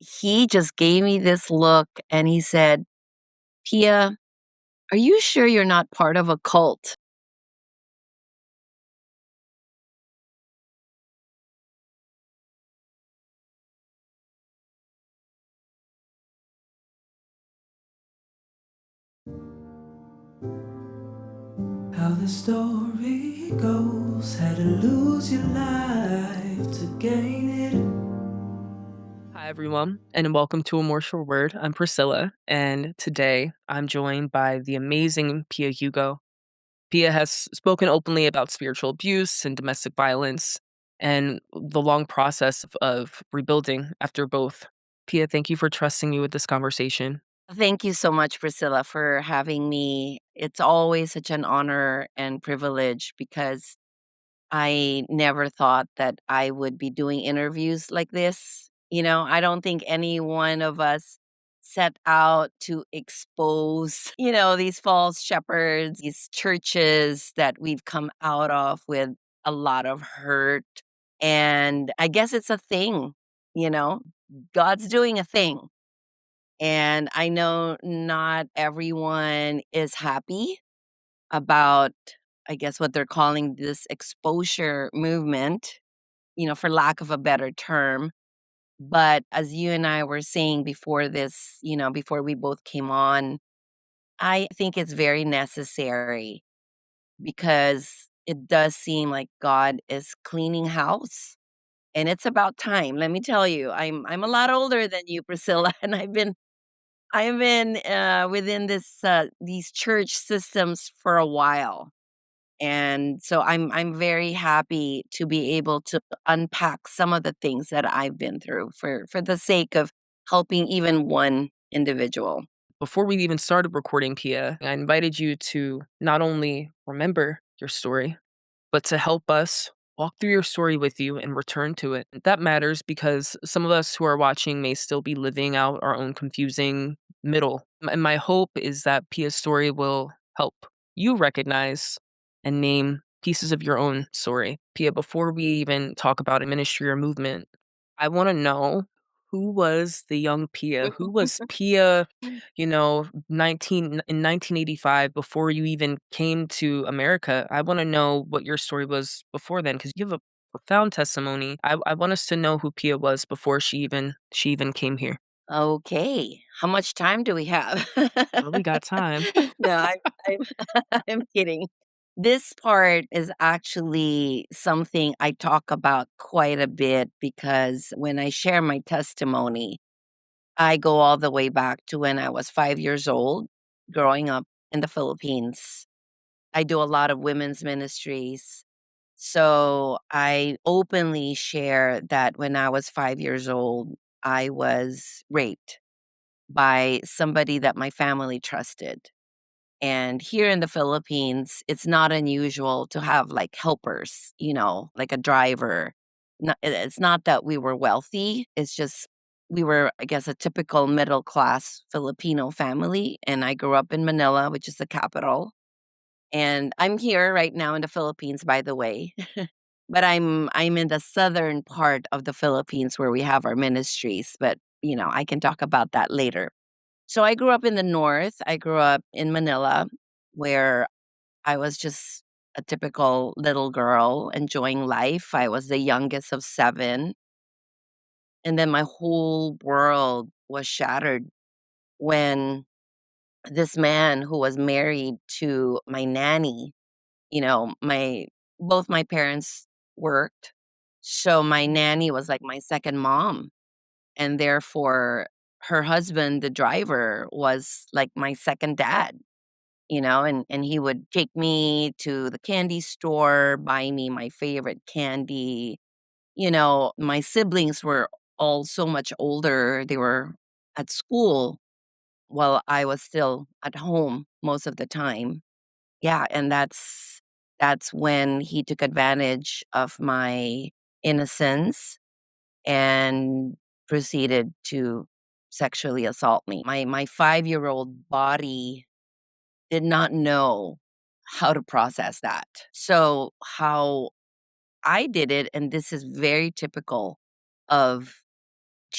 he just gave me this look and he said, "Pia, are you sure you're not part of a cult?" How the story goes, had to lose your life to gain it. Hi, everyone, and welcome to A More Sure Word. I'm Priscilla, and today I'm joined by the amazing Pia Hugo. Pia has spoken openly about spiritual abuse and domestic violence and the long process of rebuilding after both. Pia, thank you for trusting me with this conversation. Thank you so much, Priscilla, for having me. It's always such an honor and privilege because I never thought that I would be doing interviews like this. I don't think any one of us set out to expose, these false shepherds, these churches that we've come out of with a lot of hurt. And I guess it's a thing, you know, God's doing a thing. And I know not everyone is happy about, I guess, what they're calling this exposure movement, for lack of a better term. But as you and I were saying before this, before we both came on, I think it's very necessary because it does seem like God is cleaning house. And it's about time. Let me tell you, I'm a lot older than you, Priscilla, and I've been within these church systems for a while. And so I'm very happy to be able to unpack some of the things that I've been through for the sake of helping even one individual. Before we even started recording, Pia, I invited you to not only remember your story, but to help us walk through your story with you and return to it. That matters because some of us who are watching may still be living out our own confusing middle. And my hope is that Pia's story will help you recognize and name pieces of your own story. Pia, before we even talk about a ministry or movement, I want to know who was the young Pia? Who was Pia, 1985 before you even came to America? I wanna know what your story was before then, because you have a profound testimony. I want us to know who Pia was before she even came here. Okay, how much time do we have? Well, we got time. No, I'm I'm kidding. This part is actually something I talk about quite a bit because when I share my testimony, I go all the way back to when I was 5 years old, growing up in the Philippines. I do a lot of women's ministries, so I openly share that when I was 5 years old, I was raped by somebody that my family trusted. And here in the Philippines, it's not unusual to have like helpers, like a driver. It's not that we were wealthy, it's just we were, I guess, a typical middle class Filipino family. And I grew up in Manila, which is the capital. And I'm here right now in the Philippines, by the way. But I'm in the southern part of the Philippines where we have our ministries. But, I can talk about that later. So I grew up in the north. I grew up in Manila, where I was just a typical little girl enjoying life. I was the youngest of seven. And then my whole world was shattered when this man who was married to my nanny, my both my parents worked. So my nanny was like my second mom. And therefore, her husband, the driver, was like my second dad. And he would take me to the candy store, buy me my favorite candy. My siblings were all so much older. They were at school while I was still at home most of the time. Yeah, and that's when he took advantage of my innocence and proceeded to sexually assault me. My 5-year-old body did not know how to process that. So, how I did it, and this is very typical of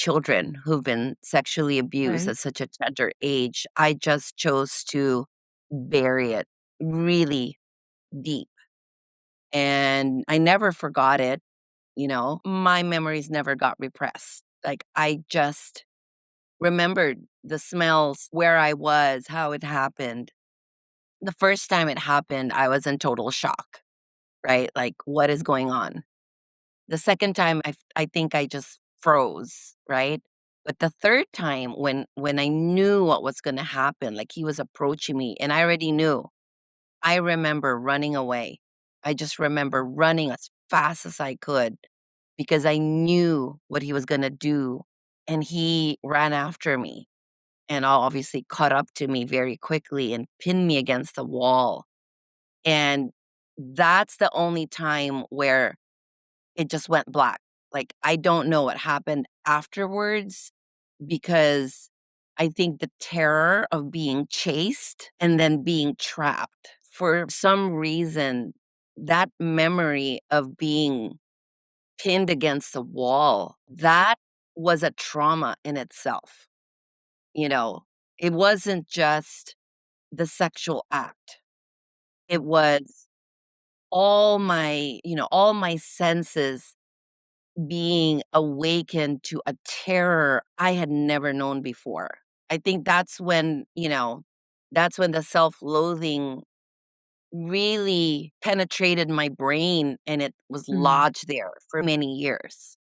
children who've been sexually abused Right. at such a tender age, I just chose to bury it really deep. And I never forgot it, you know? My memories never got repressed. Like, I just remembered the smells, where I was, how it happened. The first time it happened, I was in total shock, right? Like, what is going on? The second time, I think I just froze, right? But the third time when I knew what was gonna happen, like, he was approaching me and I already knew, I remember running away. I just remember running as fast as I could because I knew what he was gonna do, and he ran after me and obviously caught up to me very quickly and pinned me against the wall, and that's the only time where it just went black. Like, I don't know what happened afterwards because I think the terror of being chased and then being trapped, for some reason, that memory of being pinned against the wall, that was a trauma in itself, you know? It wasn't just the sexual act. It was all my senses being awakened to a terror I had never known before. I think that's when the self-loathing really penetrated my brain and it was Mm. lodged there for many years.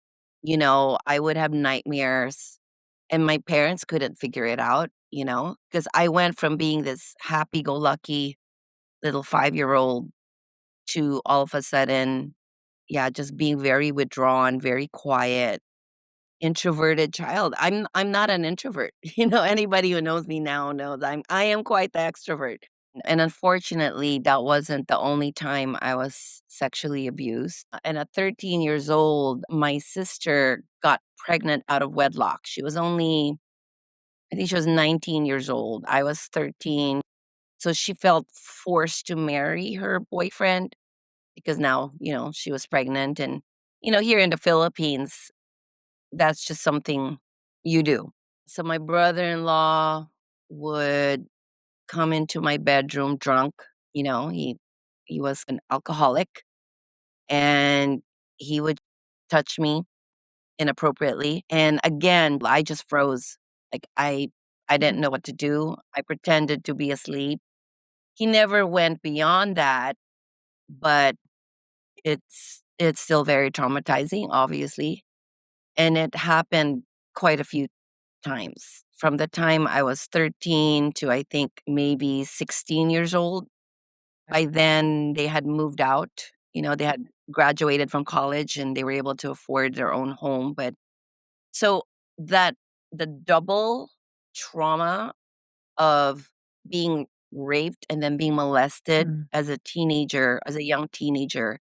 I would have nightmares and my parents couldn't figure it out, because I went from being this happy-go-lucky little 5-year-old to all of a sudden, yeah, just being very withdrawn, very quiet, introverted child. I'm not an introvert. Anybody who knows me now knows I am quite the extrovert. And unfortunately, that wasn't the only time I was sexually abused. And at 13 years old, my sister got pregnant out of wedlock. I think she was 19 years old. I was 13. So she felt forced to marry her boyfriend because now, she was pregnant. And, here in the Philippines, that's just something you do. So my brother-in-law would come into my bedroom drunk, he was an alcoholic, and he would touch me inappropriately, and again, I just froze. Like, I didn't Mhm. know what to do. I pretended to be asleep. He never went beyond that, but it's still very traumatizing, obviously, and it happened quite a few times. From the time I was 13 to I think maybe 16 years old. By then, they had moved out. They had graduated from college and they were able to afford their own home. But so that the double trauma of being raped and then being molested Mm. as a teenager, as a young teenager,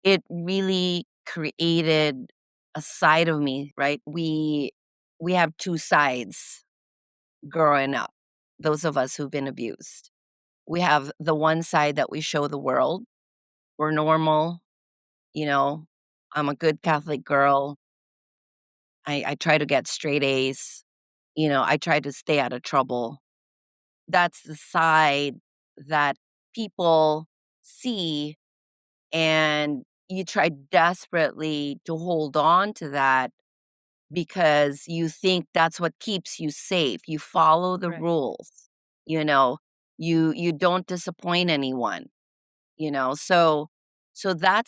it really created a side of me, right? We have two sides growing up, those of us who've been abused. We have the one side that we show the world. We're normal, you know, I'm a good Catholic girl. I try to get straight A's. I try to stay out of trouble. That's the side that people see, and you try desperately to hold on to that because you think that's what keeps you safe. You follow the Right. rules, you know, you don't disappoint anyone, so that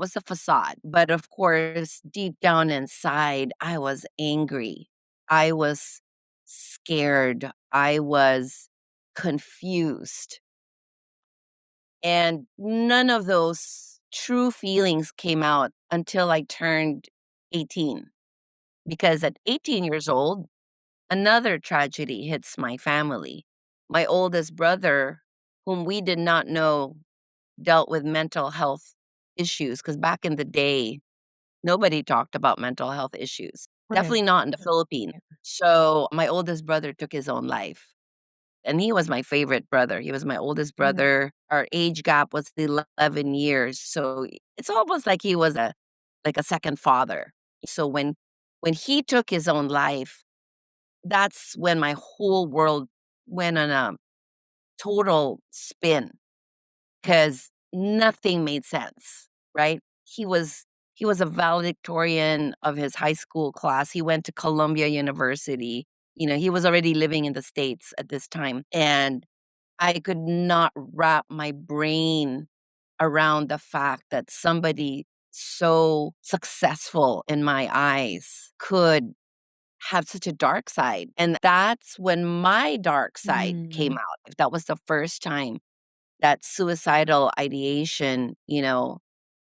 was the facade. But of course, deep down inside, I was angry. I was scared. I was confused. And none of those true feelings came out until I turned 18. Because at 18 years old, another tragedy hits my family. My oldest brother, whom we did not know dealt with mental health issues, because back in the day, nobody talked about mental health issues, Right. definitely not in the Philippines. Yeah. So, my oldest brother took his own life, and he was my favorite brother. He was my oldest Mm. brother. Our age gap was 11 years, so it's almost like he was a second father. So, when he took his own life, that's when my whole world went on a total spin, 'cause nothing made sense, right? He was a valedictorian of his high school class. He went to Columbia University. You know, he was already living in the States at this time, and I could not wrap my brain around the fact that somebody so successful in my eyes could have such a dark side, and that's when my dark side came Mm. out. That was the first time that suicidal ideation,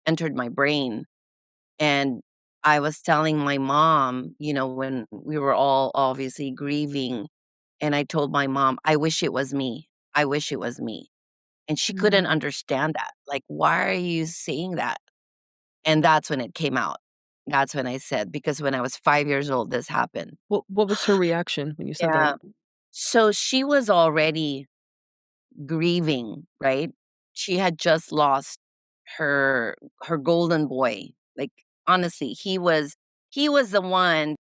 entered my brain, and I was telling my mom, when we were all obviously grieving, and I told my mom, "I wish it was me. I wish it was me." And she couldn't Mm. understand that. Like, "Why are you saying that?" And that's when it came out. That's when I said, because when I was 5 years old, this happened. What was her reaction when you said that? Yeah. So she was already grieving, right? She had just lost her golden boy. Like, honestly, he was the one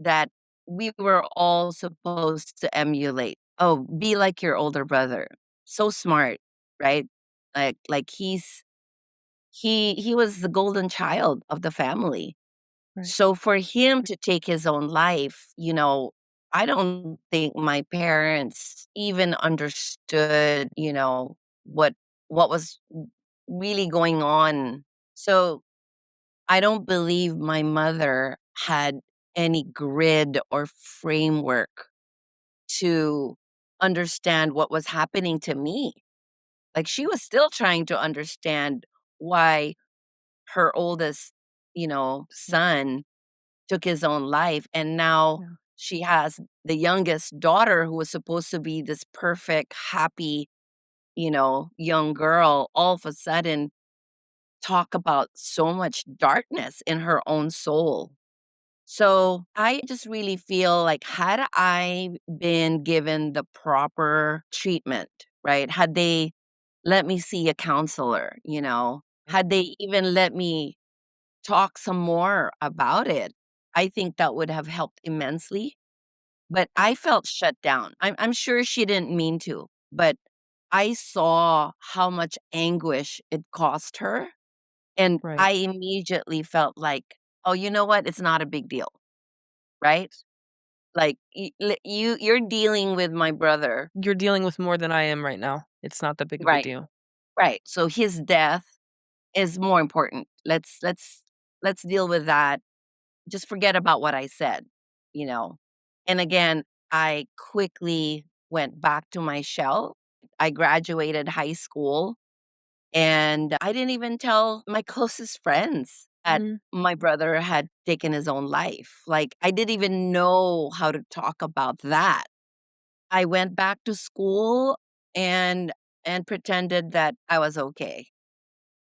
that we were all supposed to emulate. "Oh, be like your older brother. So smart," right? Like he was the golden child of the family. Right. So for him to take his own life, I don't think my parents even understood, what what was really going on. So I don't believe my mother had any grid or framework to understand what was happening to me. Like, she was still trying to understand why her oldest, son took his own life, and now Yeah. she has the youngest daughter who was supposed to be this perfect, happy, young girl, all of a sudden talk about so much darkness in her own soul. So, I just really feel like, had I been given the proper treatment, right? Had they let me see a counselor, had they even let me talk some more about it, I think that would have helped immensely, but I felt shut down. I'm sure she didn't mean to, but I saw how much anguish it cost her, and Right. I immediately felt like, "Oh, you know what? It's not a big deal." Right? Like, you're dealing with my brother. You're dealing with more than I am right now. It's not that big of a Right, deal. right. So his death is more important. Let's deal with that. Just forget about what I said, you know? And again, I quickly went back to my shell. I graduated high school, and I didn't even tell my closest friends that Mhm. my brother had taken his own life. Like, I didn't even know how to talk about that. I went back to school and pretended that I was okay.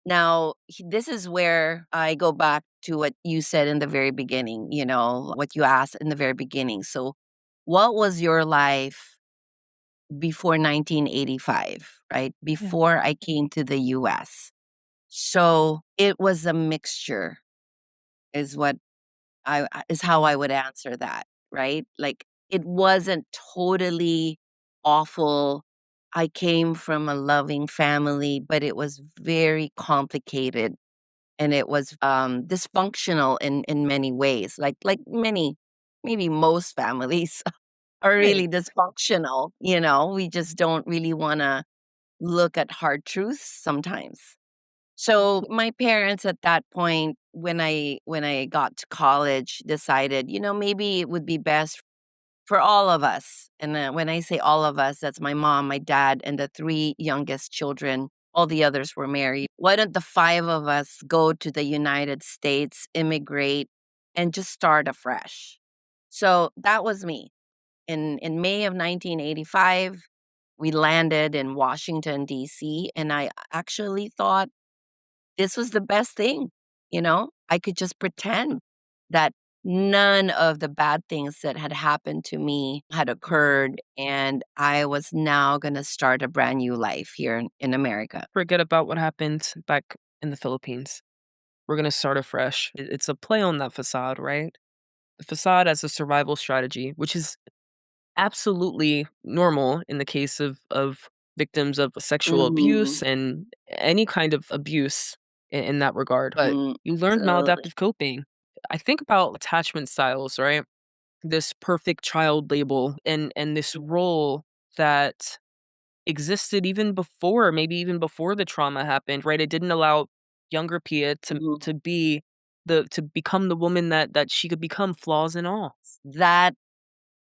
Now, this is where I go back to what you said in the very beginning, what you asked in the very beginning. So, what was your life before 1985, right? Yeah. Before I came to the US. So, it was a mixture is what is how I would answer that, right? Like, it wasn't totally awful. I came from a loving family, but it was very complicated, and it was, dysfunctional in many ways, like many, maybe most families are Right. really dysfunctional, we just don't really wanna look at hard truths sometimes. So, my parents at that point, when I got to college, decided, maybe it would be best for all of us, and, when I say all of us, that's my mom, my dad, and the 3 youngest children. All the others were married. Why don't the 5 of us go to the United States, immigrate, and just start afresh? So, that was me. In May of 1985, we landed in Washington, DC, and I actually thought this was the best thing, I could just pretend that none of the bad things that had happened to me had occurred, and I was now gonna start a brand new life here in America. Forget about what happened back in the Philippines. We're gonna start afresh. It's a play on that facade, right? the facade as a survival strategy, which is absolutely normal in the case of victims of sexual Mhm. abuse and any kind of abuse in that regard. But you learned Absolutely. maladaptive coping. I think about attachment styles, right? This perfect child label and this role that existed even before, maybe even before the trauma happened, right? It didn't allow younger Pia Mhm. to become the woman that she could become, flaws and all. That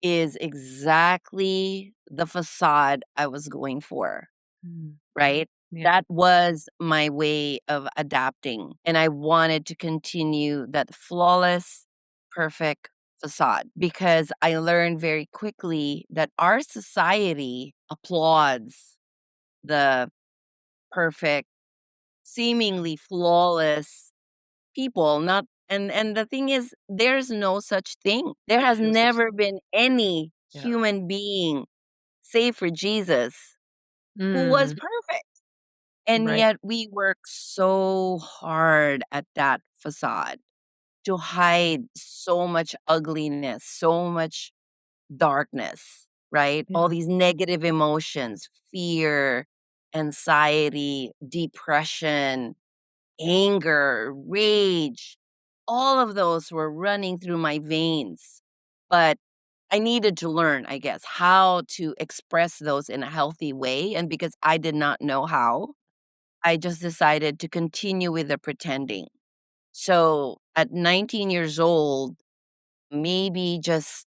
is exactly the facade I was going for, Mm, right? yeah, That was my way of adapting, and I wanted to continue that flawless, perfect facade because I learned very quickly that our society applauds the perfect, seemingly flawless people, not and the thing is, there's no such thing. There has no such never thing. been any Yeah. human being, save for Jesus, who was Mm, perfect. And right. yet we work so hard at that facade to hide so much ugliness, so much darkness, right? All Yeah. these negative emotions, fear, anxiety, depression, anger, rage, all of those were running through my veins. But I needed to learn, I guess, how to express those in a healthy way. And because I did not know how, I just decided to continue with the pretending. So at 19 years old, maybe just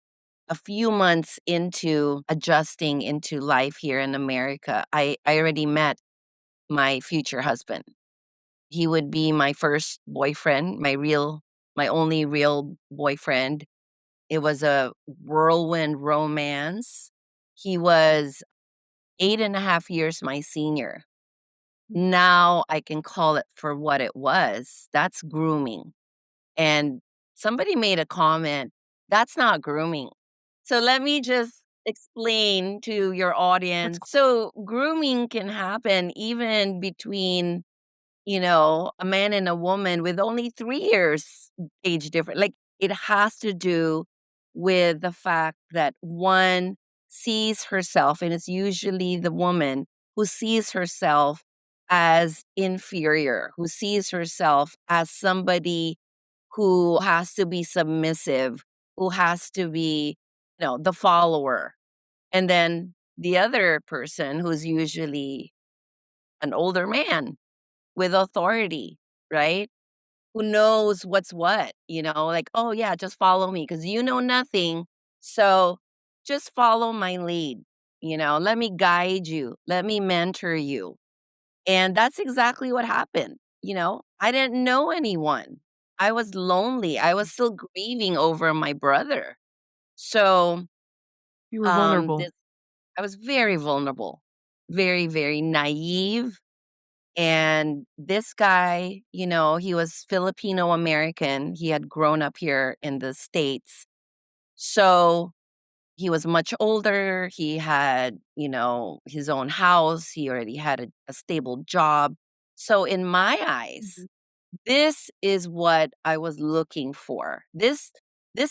a few months into adjusting into life here in America, I already met my future husband. He would be my first boyfriend, my only real boyfriend. It was a whirlwind romance. He was 8.5 years my senior. Mm, Now I can call it for what it was. That's grooming. And somebody made a comment, "That's not grooming." So let me just explain to your that's audience. So grooming can happen even between a man and a woman with only 3 years age difference. Like, it has to do with the fact that one sees herself, and it's usually the woman who sees herself as inferior, who sees herself as somebody who has to be submissive, who has to be, the follower. And then the other person who's usually an older man with authority, right? Who knows what's what, like, "Oh, yeah, just follow me because you know nothing, so just follow my lead, let me guide you, let me mentor you." And that's exactly what happened, I didn't know anyone. I was lonely, I was still grieving over my brother. So, you were vulnerable. this I was very vulnerable, very, very naive. And this guy, he was Filipino American. He had grown up here in the States. So he was much older. He had, his own house. He already had a stable job. So in my eyes, Mhm. this is what I was looking for. This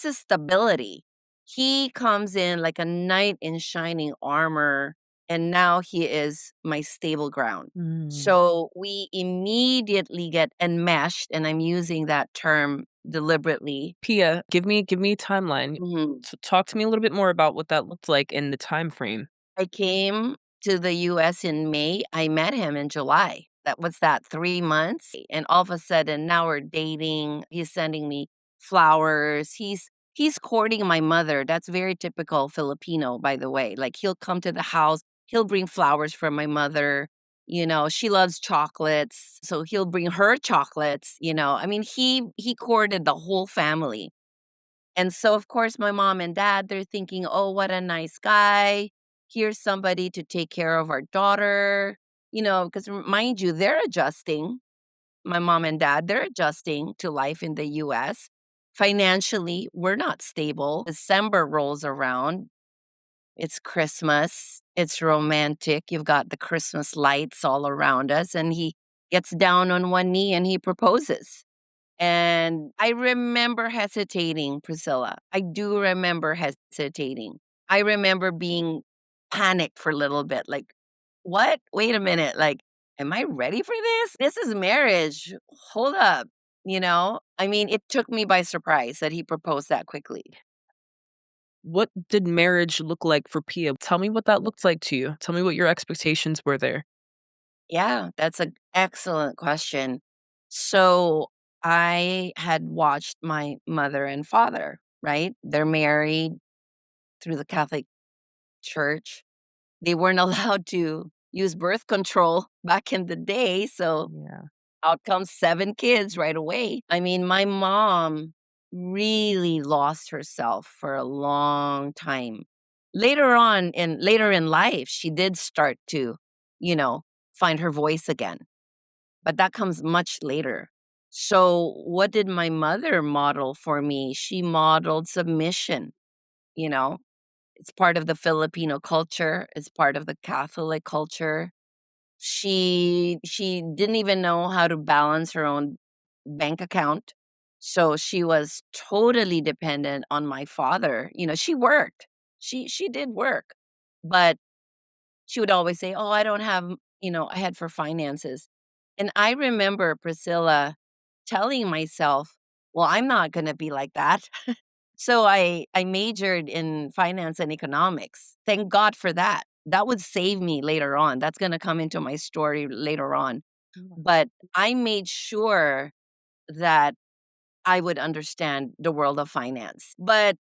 is stability. He comes in like a knight in shining armor, and now he is my stable ground. Mm. So we immediately get enmeshed, and I'm using that term deliberately. Pia, give me a timeline. Mhm. Talk to me a little bit more about what that looked like in the time frame. I came to the US in May. I met him in July. That was that 3 months, and all of a sudden, now we're dating. He's sending me flowers. He's courting my mother. That's very typical Filipino, by the way. Like, he'll come to the house, he'll bring flowers for my mother. She loves chocolates, so he'll bring her chocolates. I mean, he courted the whole family. And so, of course, my mom and dad, they're thinking, "Oh, what a nice guy. Here's somebody to take care of our daughter." Because mind you, they're adjusting. My mom and dad, they're adjusting to life in the US. Financially, we're not stable. December rolls around. It's Christmas. It's romantic. You've got the Christmas lights all around us. And he gets down on one knee and he proposes. And I remember hesitating, Priscilla. I do remember hesitating. I remember being panicked for a little bit, like, "What? Wait a minute, like, am I ready for this? This is marriage. Hold up." You know? I mean, it took me by surprise that he proposed that quickly. What did marriage look like for Pia? Tell me what that looked like to you. Tell me what your expectations were there. Yeah, that's an excellent question. So, I had watched my mother and father, right? They're married through the Catholic Church. They weren't allowed to use birth control back in the day, so Yeah. out comes 7 kids right away. I mean, my mom really lost herself for a long time. Later in life, she did start to, you know, find her voice again, but that comes much later. So, what did my mother model for me? She modeled submission, you know? It's part of the Filipino culture, it's part of the Catholic culture. She didn't even know how to balance her own bank account, so she was totally dependent on my father. You know, she worked. She did work, but she would always say, "Oh, I don't have, a head for finances." And I remember Priscilla telling myself, "Well, I'm not gonna be like that." So I majored in finance and economics. Thank God for that. That would save me later on. That's gonna come into my story later on. Mm. But I made sure that I would understand the world of finance. But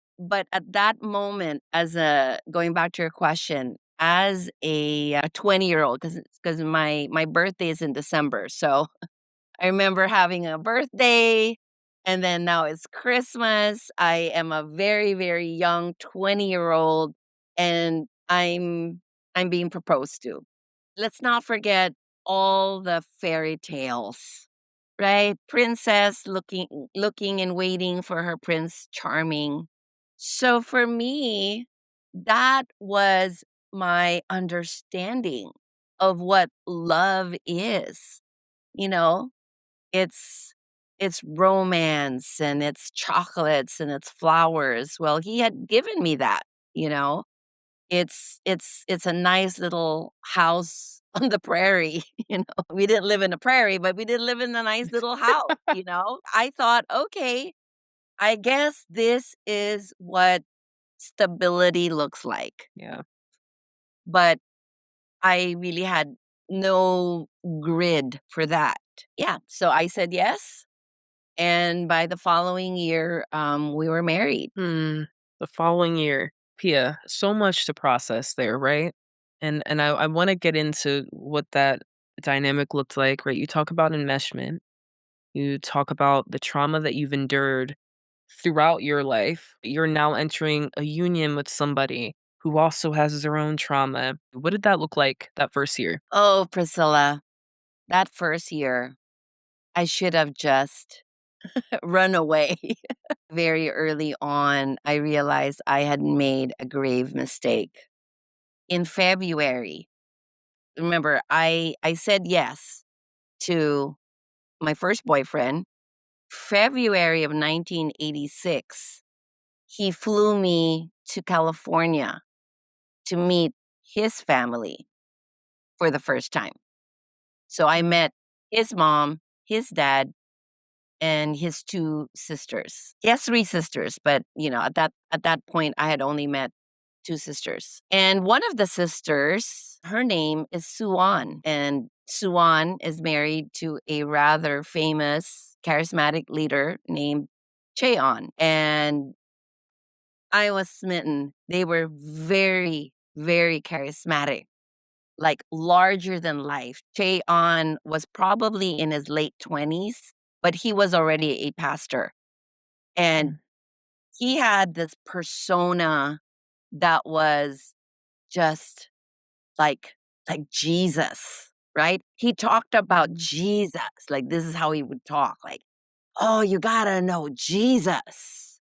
at that moment, as a going back to your question, as a 20-year-old, because my birthday is in December, so I remember having a birthday, and then now it's Christmas. I am a very, very young 20-year-old, and I'm being proposed to. Let's not forget all the fairy tales, right? Princess looking and waiting for her Prince Charming. So for me, that was my understanding of what love is, you know? It's it's romance and it's chocolates and it's flowers. Well, he had given me that, you know? It's a nice little house on the prairie, you know? We didn't live in a prairie, but we did live in a nice little house, you know? I thought, "Okay, I guess this is what stability looks like." Yeah. But I really had no grid for that. Yeah, so I said yes. And by the following year, we were married. Hmm. The following year, Pia, so much to process there, right? And I want to get into what that dynamic looked like, right? You talk about enmeshment. You talk about the trauma that you've endured throughout your life. You're now entering a union with somebody who also has their own trauma. What did that look like that first year? Oh, Priscilla, that first year, I should have just run away. Very early on, I realized I had made a grave mistake. In February, remember, I said yes to my first boyfriend. February of 1986, he flew me to California to meet his family for the first time. So I met his mom, his dad, and his 2 sisters. He has 3 sisters, but, at that point, I had only met 2 sisters. And one of the sisters, her name is Suan, and Suan is married to a rather famous charismatic leader named Cheon, and I was smitten. They were very, very charismatic, like larger than life. Cheon was probably in his late 20s, but he was already a pastor. And Mm, he had this persona that was just like like Jesus, right? He talked about mm, Jesus, like, this is how he would talk, like, "Oh, you gotta know Jesus."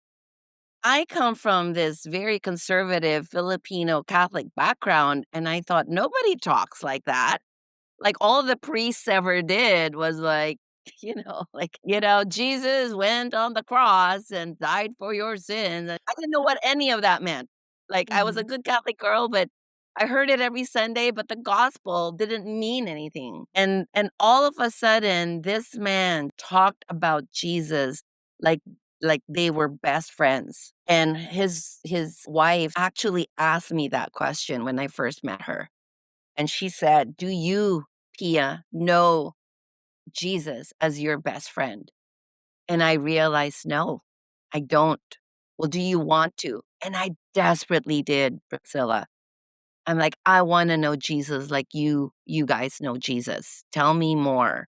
I come from this very conservative Filipino Catholic background, and I thought, "Nobody talks like that." Like, all the priests ever did was like Jesus went on the cross and died for your sins. And I didn't know what any of that meant. Like, I was a Mhm. good Catholic girl, but I heard it every Sunday, but the gospel didn't mean anything. And all of a sudden, this man talked about Jesus like they were best friends. And his wife actually asked me that question when I first met her. And she said, "Do you, Pia, know Jesus as your best friend?" And I realized, "No, I don't." "Well, do you want to?" And I desperately did, Priscilla. I'm like, "I wanna know Jesus like you guys know Jesus. Tell me more."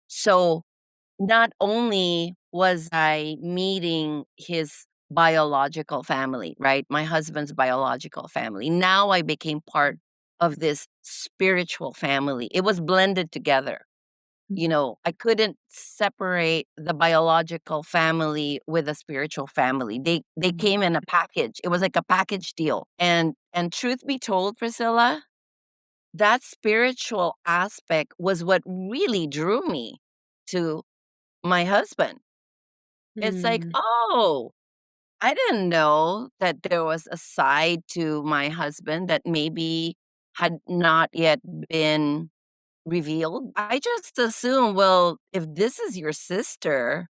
So, not only was I meeting his biological family, right? My husband's biological family. Now I became part of this spiritual family. It was blended together. I couldn't separate the biological family with the spiritual family. They Mhm. came in a package. It was like a package deal. And truth be told, Priscilla, that spiritual aspect was what really drew me to my husband. It's like, Mm. "Oh, I didn't know that there was a side to my husband that maybe had not yet been revealed." I just assume, well, if this is your sister,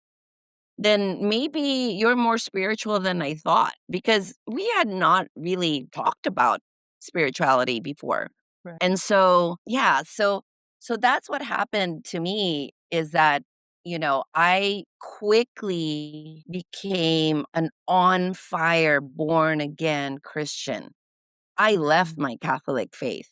then maybe you're more spiritual than I thought, because we had not really talked about spirituality before. Right. And so, yeah, so that's what happened to me, is that, I quickly became an on fire born again Christian. I left Mhm. my Catholic faith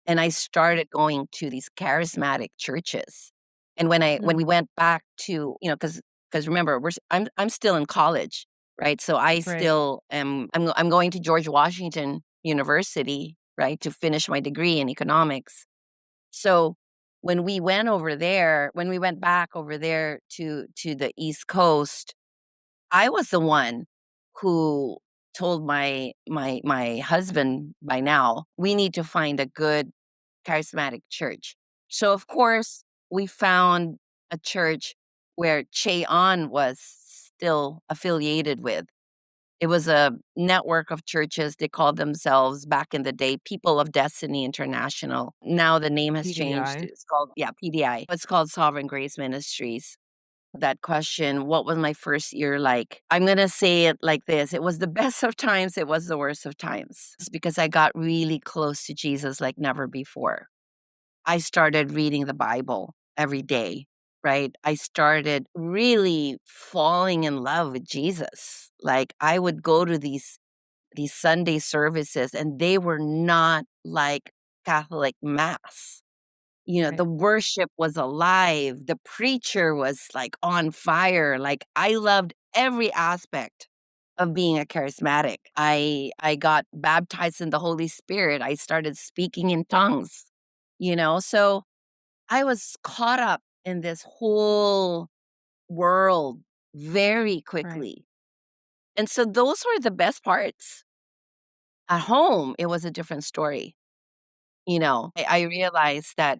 and I started going to these charismatic churches. And when we Mm. went back to, because remember, I'm still in college, right? So I Right. still I'm going to George Washington University, right, to finish my degree in economics. So when we went back over there to the East Coast, I was the one who told my husband by now, we need to find a good charismatic church. So, of course, we found a church where Che An was still affiliated with. It was a network of churches. They called themselves back in the day People of Destiny International. Now the name has changed. PDI. It's called, yeah, PDI. It's called Sovereign Grace Ministries. That question, what was my first year like? I'm going to say it like this: it was the best of times, it was the worst of times. It's because I got really close to Jesus like never before. I started reading the Bible every day, right? I started really falling in love with Jesus. Like, I would go to these Sunday services and they were not like Catholic mass. Right. The worship was alive. The preacher was like on fire. Like, I loved every aspect of being a charismatic. I got baptized in the Holy Spirit. I started speaking in tongues. So I was caught up in this whole world very Right. quickly. And so those were the best parts. At home, it was a different story. I realized that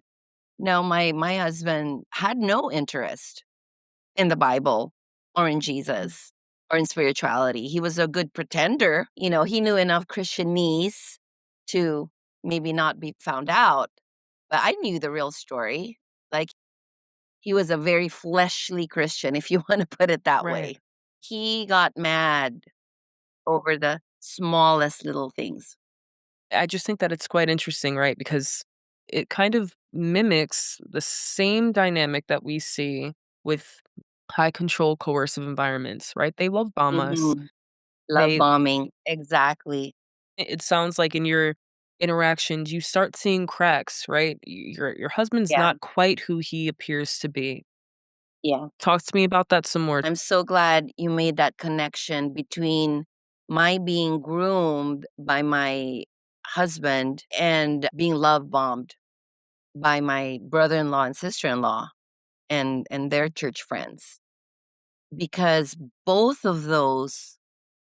no, my husband had no interest in the Bible or in Mm. Jesus or in spirituality. He was a good pretender. He knew enough Christianese to maybe not be found out, but I knew the real story. Like, he was a very fleshly Christian, if you wanna put it that Right. way. He got mad over the smallest little things. I just think that it's quite interesting, right? Because it kind of mimics the same dynamic that we see with high control coercive environments, right? They love bomb us. Mhm. Love They bombing. Exactly. it sounds like in your interactions you start seeing cracks, right? Your husband's Yeah, not quite who he appears to be. yeah. Talk to me about that some more. I'm so glad you made that connection between my being groomed by my husband and being love bombed by my brother-in-law and sister-in-law and their church friends, because both of those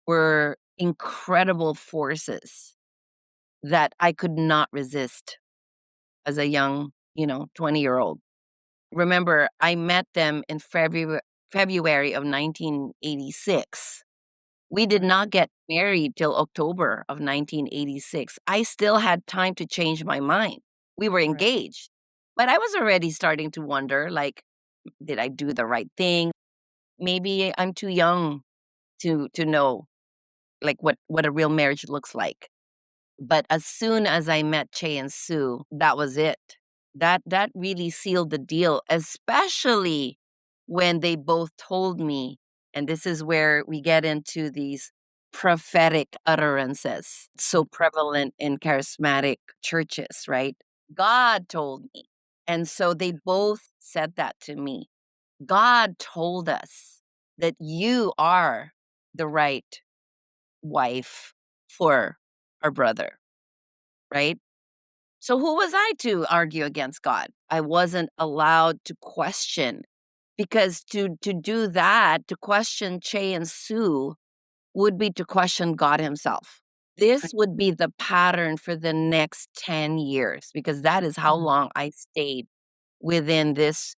were incredible forces that I could not resist as a young, 20-year-old. Remember, I met them in February of 1986. We did Right, not get married till October of 1986. I still had time to change my mind. We were right. engaged, but I was already starting to wonder, like, did I do the right thing? Maybe I'm too young to know, like, what a real marriage looks like. But as soon as I met Che and Sue, that was it. That really sealed the deal, especially when they both told me, and this is where we get into these prophetic utterances, so prevalent in charismatic churches, right? God told me. And so they both said that to me. God told us that you are the right wife for our brother, right? So who was I to argue against God? I wasn't allowed to question, because to do that, to question Che and Sue would be to question God himself. This Right. would be the pattern for the next 10 years, because that is how Mm. long I stayed within this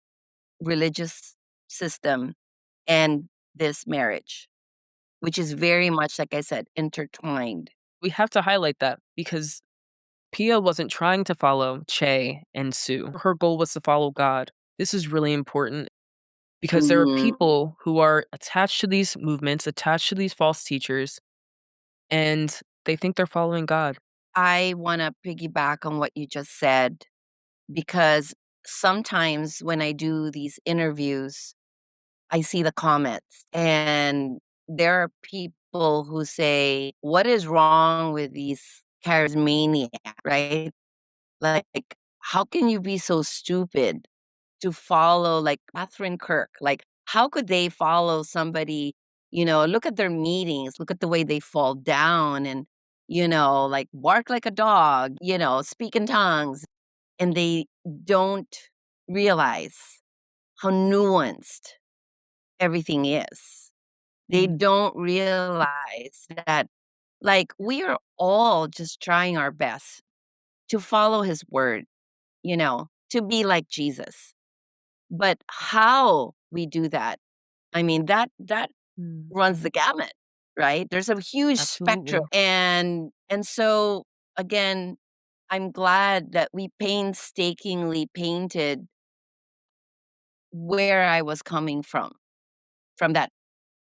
religious system and this marriage, which is very much, like I said, intertwined. We have to highlight that because Pia wasn't trying to follow Che and Sue. Her goal was to follow God. This is really important because there are Mhm. people who are attached to these movements, attached to these false teachers, and they think they're following God. I wanna piggyback on what you just said, because sometimes when I do these interviews, I see the comments, and there are people who say, "What is wrong with these charismaniacs?" Right? Like, "How can you be so stupid to follow, like, Catherine Kirk? Like, how could they follow somebody, look at their meetings, look at the way they fall down and, like, bark like a dog, speak in tongues," and they don't realize how nuanced everything is. They Mm, don't realize that, like, we are all just trying our best to follow his word, to be like Jesus. But how we do that, I mean, that mm, runs the gamut, right? There's a huge spectrum. absolutely. And so again, I'm glad that we painstakingly painted where I was coming from that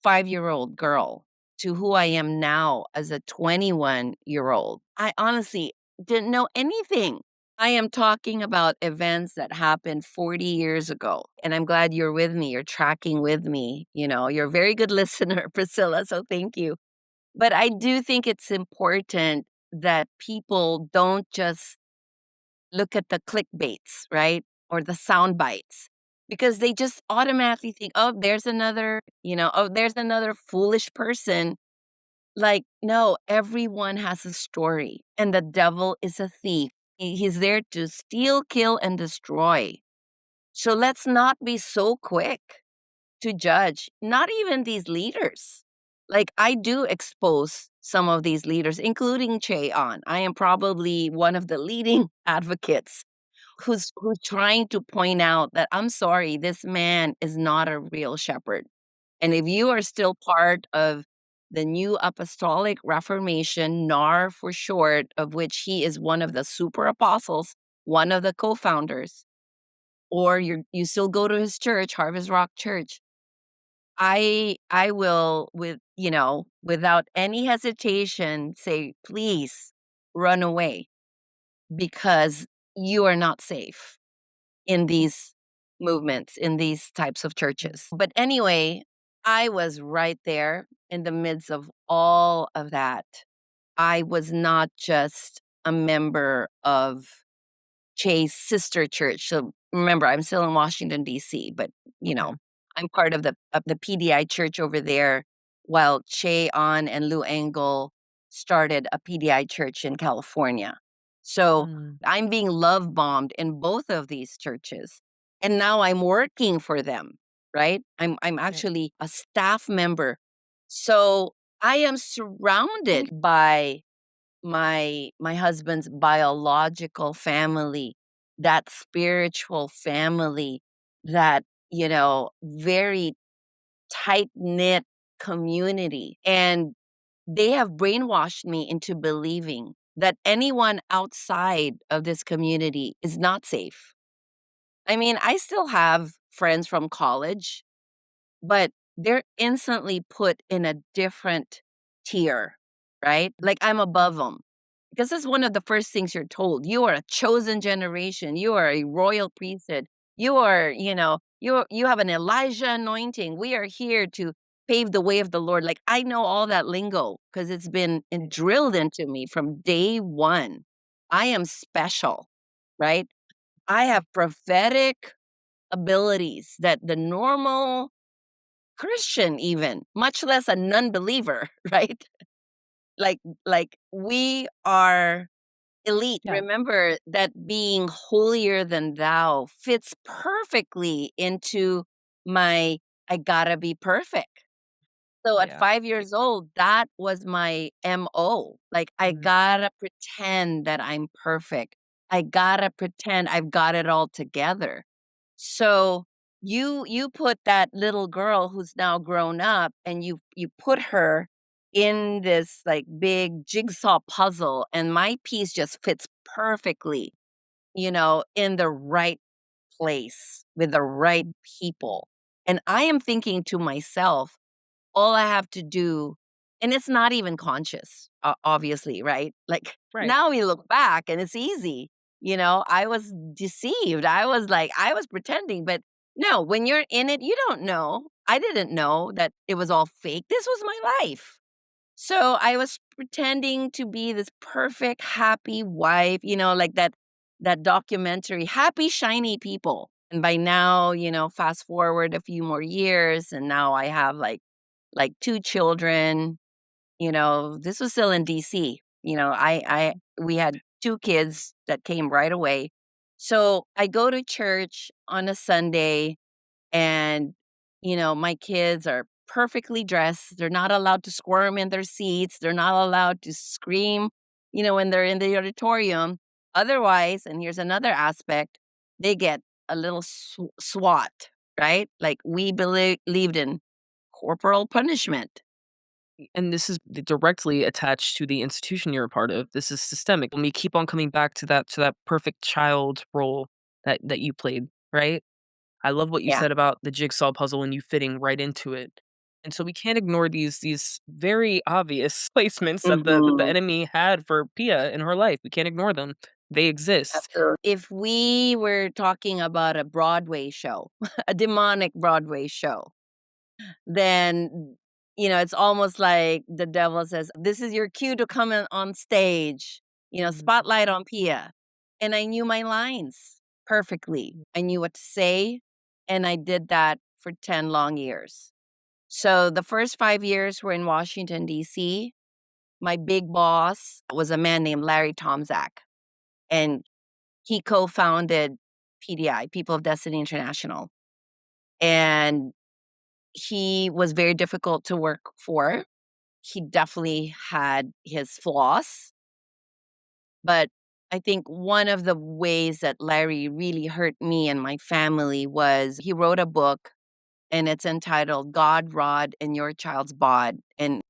5-year-old girl to who I am now as a 21-year-old. I honestly didn't know anything. I am talking about events that happened 40 years ago, and I'm glad you're with me, you're tracking with me, you're a very good listener, Priscilla, so thank you. But I do think it's important that people don't just look at the clickbaits, right? Or the sound bites, because they just automatically think, oh, there's another foolish person. Like, no, everyone has a story, and the devil is a thief. He's there to steal, kill, and destroy. So let's not be so quick to judge, not even these leaders. Like, I do expose some of these leaders, including Che On. I am probably one of the leading advocates who's trying to point out that, I'm sorry, this man is not a real shepherd. And if you are still part of the New Apostolic Reformation, NAR for short, of which he is one of the super apostles, one of the co-founders, or you still go to his church, Harvest Rock Church, I will, without any hesitation, say, please run away, because you are not safe in these movements, in these types of churches. But anyway, I was right there in the midst of all of that. I was not just a member of Che's sister church. So remember, I'm still in Washington, D.C., but, you Okay. know, I'm part of the PDI church over there, while Che On and Lou Engle started a PDI church in California. So Mm, I'm being love bombed in both of these churches. And now I'm working for them, right? I'm right. actually a staff member. So I am surrounded by my husband's biological family, that spiritual family that, very tight-knit community, and they have brainwashed me into believing that anyone outside of this community is not safe. I mean, I still have friends from college, but they're instantly put in a different tier, right? Like I'm above them. Because that's one of the first things you're told. You are a chosen generation. You are a royal priesthood. You are, you have an Elijah anointing. We are here to pave the way of the Lord. Like I know all that lingo because it's been drilled into me from day one. I am special, right? I have prophetic abilities that the normal Christian even, much less a non-believer, right? Like we are elite. Yeah. Remember that being holier than thou fits perfectly into my I gotta be perfect. So at Yeah. 5 years old, that was my MO. Like, I Mhm. gotta pretend that I'm perfect. I gotta pretend I've got it all together. So, you put that little girl who's now grown up and you put her in this, like, big jigsaw puzzle, and my piece just fits perfectly, in the right place with the right people. And I am thinking to myself, all I have to do and it's not even conscious, obviously, right? Like, Right. now we look back and it's easy, I was deceived. I was pretending, but no, when you're in it, you don't know. I didn't know that it was all fake. This was my life. So, I was pretending to be this perfect, happy wife, like that documentary, Happy Shiny People. And by now, fast forward a few more years, and now I have, like 2 children, this was still in DC. I we had 2 kids that came right away. So, I go to church on a Sunday and, my kids are perfectly dressed. They're not allowed to squirm in their seats. They're not allowed to scream, when they're in the auditorium. Otherwise, and here's another aspect, they get a little SWAT, right? Like we believed in corporal punishment. And this is directly attached to the institution you're a part of. This is systemic. And we keep on coming back to that perfect child role that you played, right? I love what you Yeah. said about the jigsaw puzzle and you fitting right into it. And so we can't ignore these very obvious placements that the Mhm. enemy had for Pia in her life. We can't ignore them. They exist. Absolutely. If we were talking about a Broadway show, a demonic Broadway show, then, it's almost like the devil says, "This is your cue to come in on stage, Mhm. spotlight on Pia." And I knew my lines perfectly. I knew what to say, and I did that for 10 long years. So the first 5 years were in Washington, DC. My big boss was a man named Larry Tomzak, and he co-founded PDI, People of Destiny International, and he was very difficult to work for. He definitely had his flaws, but I think one of the ways that Larry really hurt me and my family was he wrote a book, and it's entitled God, Rod, and Your Child's Bod, and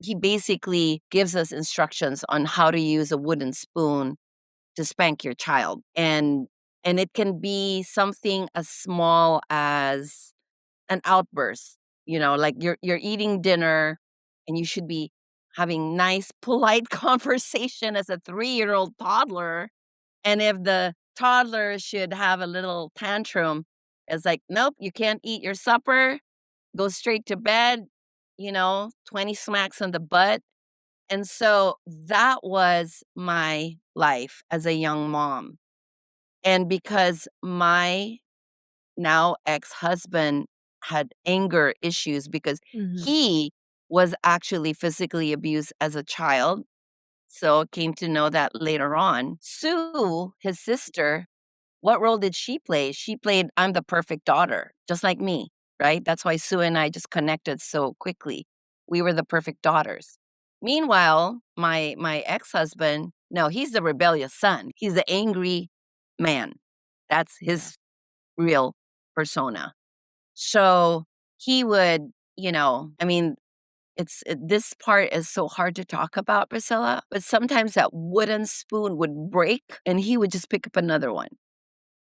he basically gives us instructions on how to use a wooden spoon to spank your child, and it can be something as small as an outburst, like you're eating dinner and you should be having nice, polite conversation as a 3-year-old toddler, and if the toddler should have a little tantrum, it's like, "Nope, you can't eat your supper, go straight to bed," 20 smacks on the butt, and so that was my life as a young mom, and because my now ex-husband had anger issues because Mhm. he was actually physically abused as a child. So came to know that later on. Sue, his sister, what role did she play? She played I'm the perfect daughter, just like me, right? That's why Sue and I just connected so quickly. We were the perfect daughters. Meanwhile, my ex-husband, no, he's the rebellious son. He's the angry man. That's Yeah. his real. persona. So he would, I mean, this part is so hard to talk about, Priscilla, but sometimes that wooden spoon would break and he would just pick up another one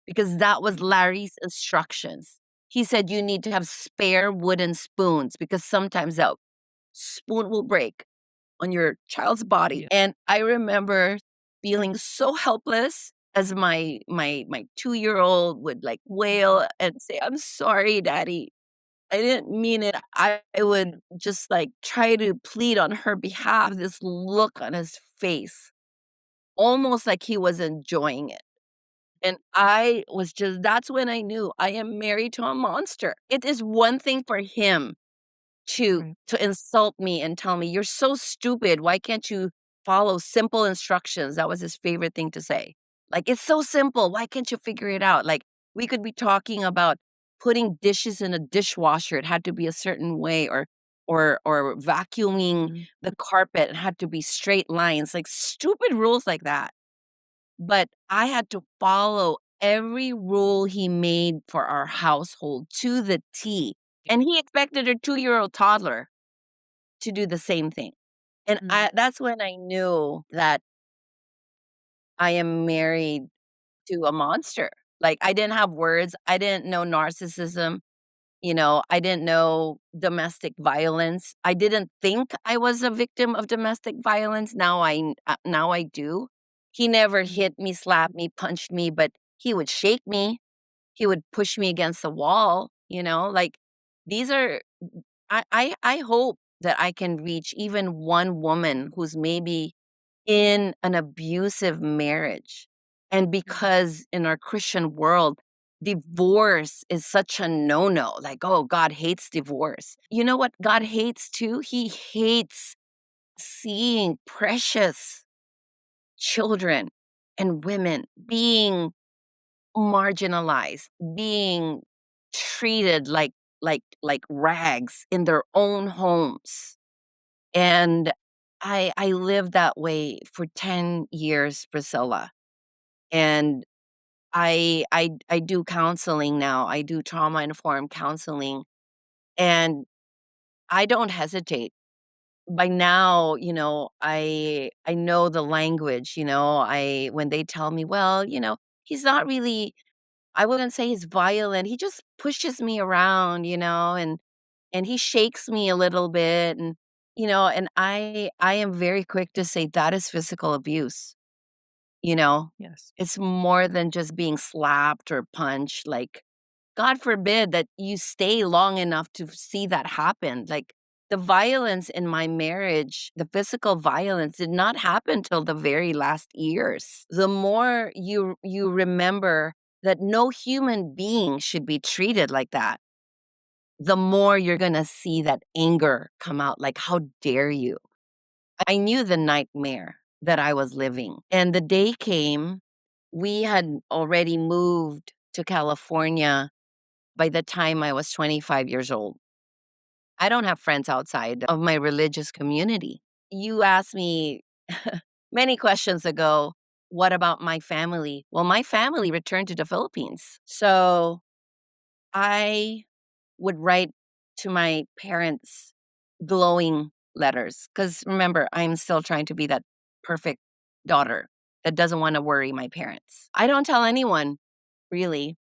because that was Larry's instructions. He said, "You need to have spare wooden spoons because sometimes that spoon will break on your child's body." Yeah. And I remember feeling so helpless as my 2-year-old would like wail and say, "I'm sorry, daddy. I didn't mean it." I would just like try to plead on her behalf, this look on his face, almost like he was enjoying it. And I was just that's when I knew I am married to a monster. It is one thing for him Right. to insult me and tell me, "You're so stupid. Why can't you follow simple instructions?" That was his favorite thing to say. Like, "It's so simple. Why can't you figure it out?" Like, we could be talking about putting dishes in a dishwasher. It had to be a certain way or vacuuming Mhm. the carpet. It had to be straight lines, like stupid rules like that. But I had to follow every rule he made for our household to the T, and he expected a 2-year-old toddler to do the same thing, and Mhm. I that's when I knew that I am married to a monster. Like, I didn't have words, I didn't know narcissism, I didn't know domestic violence. I didn't think I was a victim of domestic violence, now I do. He never Mhm. hit me, slapped me, punched me, but he would shake me, he would push me against the wall, like, these are I hope that I can reach even one woman who's maybe in an abusive marriage. And Mhm. because in our Christian world, divorce is such a no-no, like, oh, God hates divorce. You know what God hates too? He hates seeing precious children and women being marginalized, being treated like rags in their own homes. And I lived that way for 10 years, Priscilla. And I do counseling now. I do trauma-informed counseling, and I don't hesitate. By now, I know the language, I when they tell me, "Well, he's not really I wouldn't say he's violent, he just pushes me around, and he shakes me a little bit," and I am very quick to say that is physical abuse, you know? Yes. It's more than just being slapped or punched, like, God forbid that you stay long enough to see that happen, like, the violence in my marriage, the physical violence did not happen till the very last years. The more you remember that no human being should be treated like that, the more you're gonna see that anger come out, like, "How dare you?" I knew the nightmare that I was living, and the day came, we had already moved to California by the time I was 25 years old. I don't have friends outside of my religious community. You asked me many questions ago, what about my family? Well, my family returned to the Philippines. So I would write to my parents glowing letters because remember, I'm still trying to be that perfect daughter that doesn't want to worry my parents. I don't tell anyone really.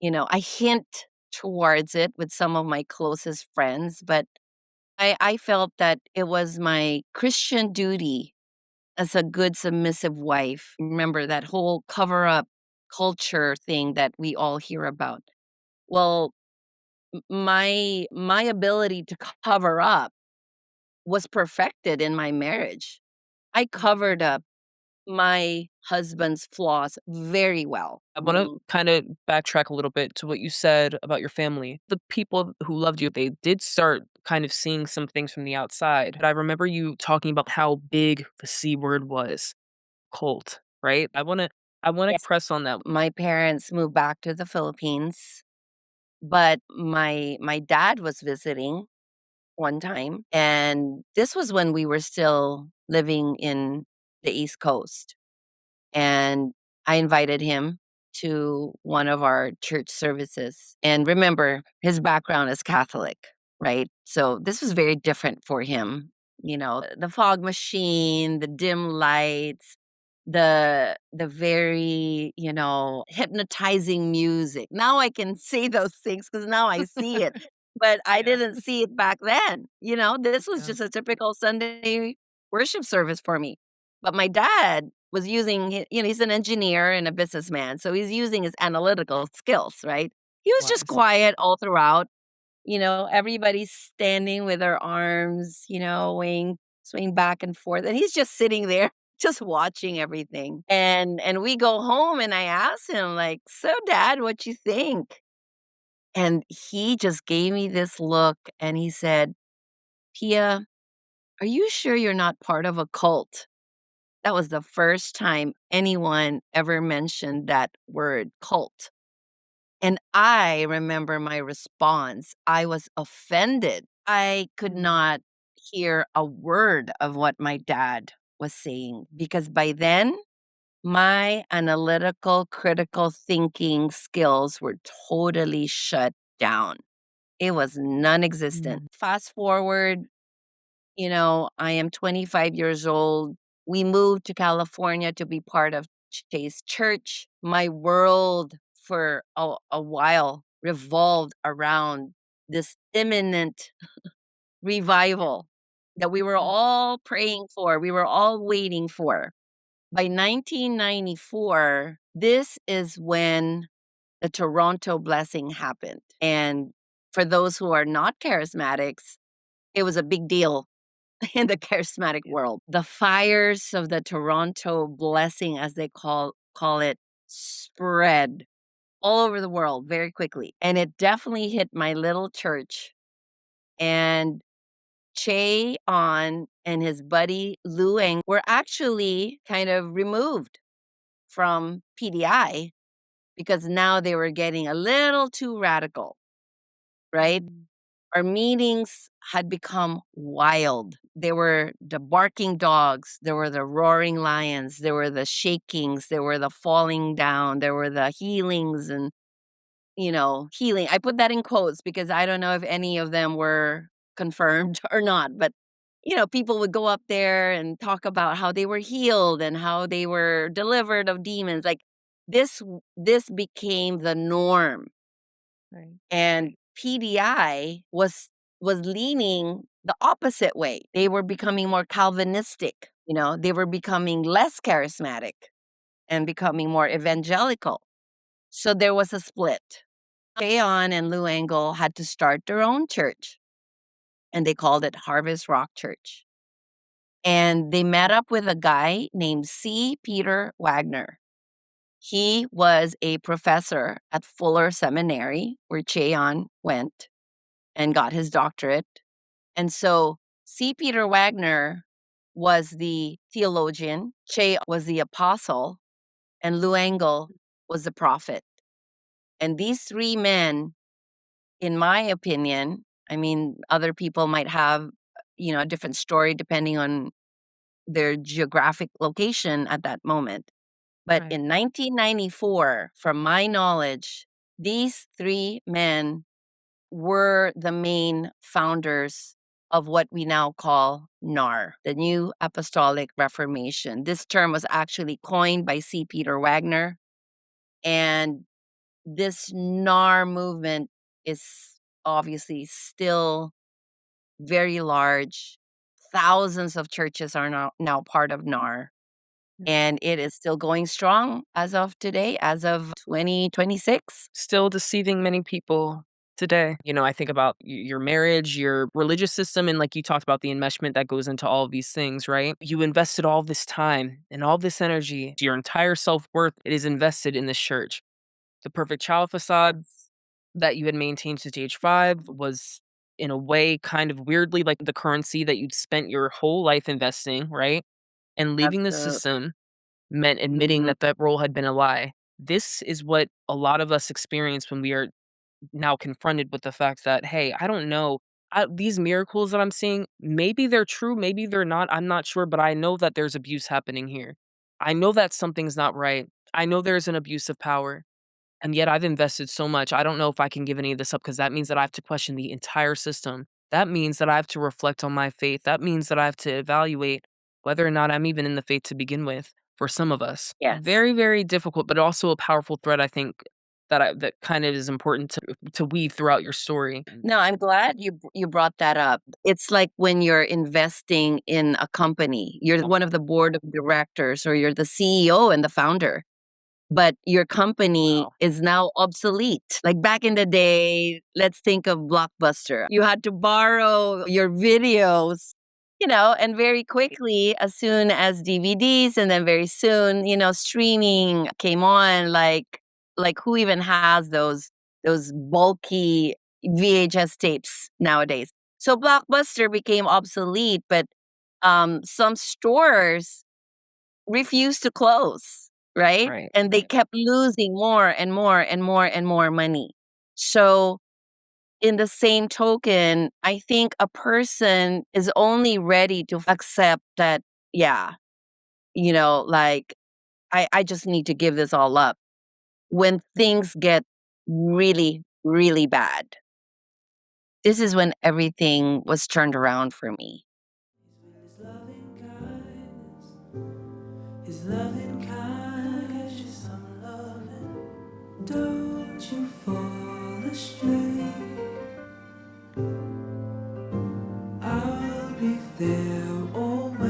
I hint towards it with some of my closest friends, but I felt that it was my Christian duty as a good submissive wife. Remember that whole cover up culture thing that we all hear about. Well, my ability to cover up was perfected in my marriage. I covered up my husband's flaws very well. I wanna kinda backtrack a little bit to what you said about your family. The people who loved you, they did start kind of seeing some things from the outside. But I remember you talking about how big the C word was, cult, right? I wanna Yes. press on that. My parents moved back to the Philippines, but my dad was visiting one time, and this was when we were still living in the East Coast, and I invited him. to one of our church services. And remember, his background is Catholic, right? So this was very different for him. The fog machine, the dim lights, the very, hypnotizing music. Now I can say those things because now I see it, but I Yeah. didn't see it back then. This was Yeah. just a typical Sunday worship service for me. But my dad was using, he's an engineer and a businessman, so he's using his analytical skills, right? He was just Wise. quiet all throughout. Everybody's standing with their arms, swaying back and forth, and he's just sitting there, just watching everything. And we go home, and I ask him, like, "So, Dad, what you think?" And he just gave me this look, and he said, "Pia, are you sure you're not part of a cult?" That was the first time anyone ever mentioned that word, cult. And I remember my response. I was offended. I could Mm. not hear a word of what my dad was saying because by then, my analytical, critical thinking skills were totally shut down. It was non existent. Mm. Fast forward, I am 25 years old. We moved to California to be part of Chase Church. My world for a while revolved around this imminent revival that we were Mm. all praying for, we were all waiting for. By 1994, this is when the Toronto blessing happened. And for those who are not charismatics, it was a big deal in the charismatic Yeah. world. The fires of the Toronto blessing, as they call it, spread all over the world very quickly. And it definitely hit my little church. And Che On and his buddy Lu Eng were actually kind of removed from PDI because now they were getting a little too radical, right? Mm. Our meetings had become wild. There were the barking dogs, there were the roaring lions, there were the shakings, there were the falling down, there were the healings and, healing. I put that in quotes because I don't know if any of them were confirmed or not, but people would go up there and talk about how they were healed and how they were delivered of demons. Like this became the norm. Right. And PDI was leaning the opposite way. They were becoming more Calvinistic, they were becoming less charismatic and becoming more evangelical. So there was a split. Cheon and Lou Engle had to start their own church, and they called it Harvest Rock Church. And they met up with a guy named C. Peter Wagner. He was a professor at Fuller Seminary, where Cheon went and got his doctorate. And so C. Peter Wagner was the theologian, Che was the apostle, and Lou Engle was the prophet. And these three men, in my opinion, I mean, other people might have, a different story depending on their geographic location at that moment. But Right. in 1994, from my knowledge, these three men were the main founders of what we now call NAR, the New Apostolic Reformation. This term was actually coined by C. Peter Wagner, and this NAR movement is obviously still very large. Thousands of churches are now part of NAR, Yeah. and it is still going strong as of today, as of 2026. Still deceiving many people today. I think about your marriage, your religious system, and like you talked about the enmeshment that goes into all of these things, right? You invested all this time and all this energy, your entire self worth, it is invested in this church. The perfect child facade that you had maintained since age 5 was, in a way, kind of weirdly like the currency that you'd spent your whole life investing, right? And leaving the Absolutely. system meant admitting Mhm. that that role had been a lie. This is what a lot of us experience when we are now confronted with the fact that, hey, I don't know. These miracles that I'm seeing, maybe they're true, maybe they're not. I'm not sure, but I know that there's abuse happening here. I know that something's not right. I know there's an abuse of power, and yet I've invested so much. I don't know if I can give any of this up because that means that I have to question the entire system. That means that I have to reflect on my faith. That means that I have to evaluate whether or not I'm even in the faith to begin with for some of us. Yes. Very, very difficult, but also a powerful thread, I think, that kind of is important to weave throughout your story. No, I'm glad you brought that up. It's like when you're investing in a company, you're one of the board of directors or you're the CEO and the founder, but your company Wow. is now obsolete. Like back in the day, let's think of Blockbuster. You had to borrow your videos, and very quickly, as soon as DVDs and then very soon, streaming came on, like who even has those bulky VHS tapes nowadays? So Blockbuster became obsolete, but some stores refused to close, right? Right. And they kept losing more and more and more and more money. So, in the same token, I think a person is only ready to accept that, yeah, like, I just need to give this all up when things get really, really bad. This is when everything was turned around for me. His loving kindness, just some loving. Don't you fall astray. I'll be there always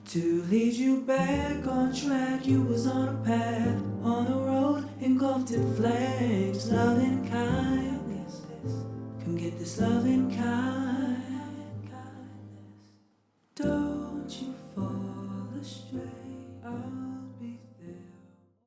to lead you back on track. You was on a path, on a road engulfed in flames. Loving kindness, come get this loving kindness.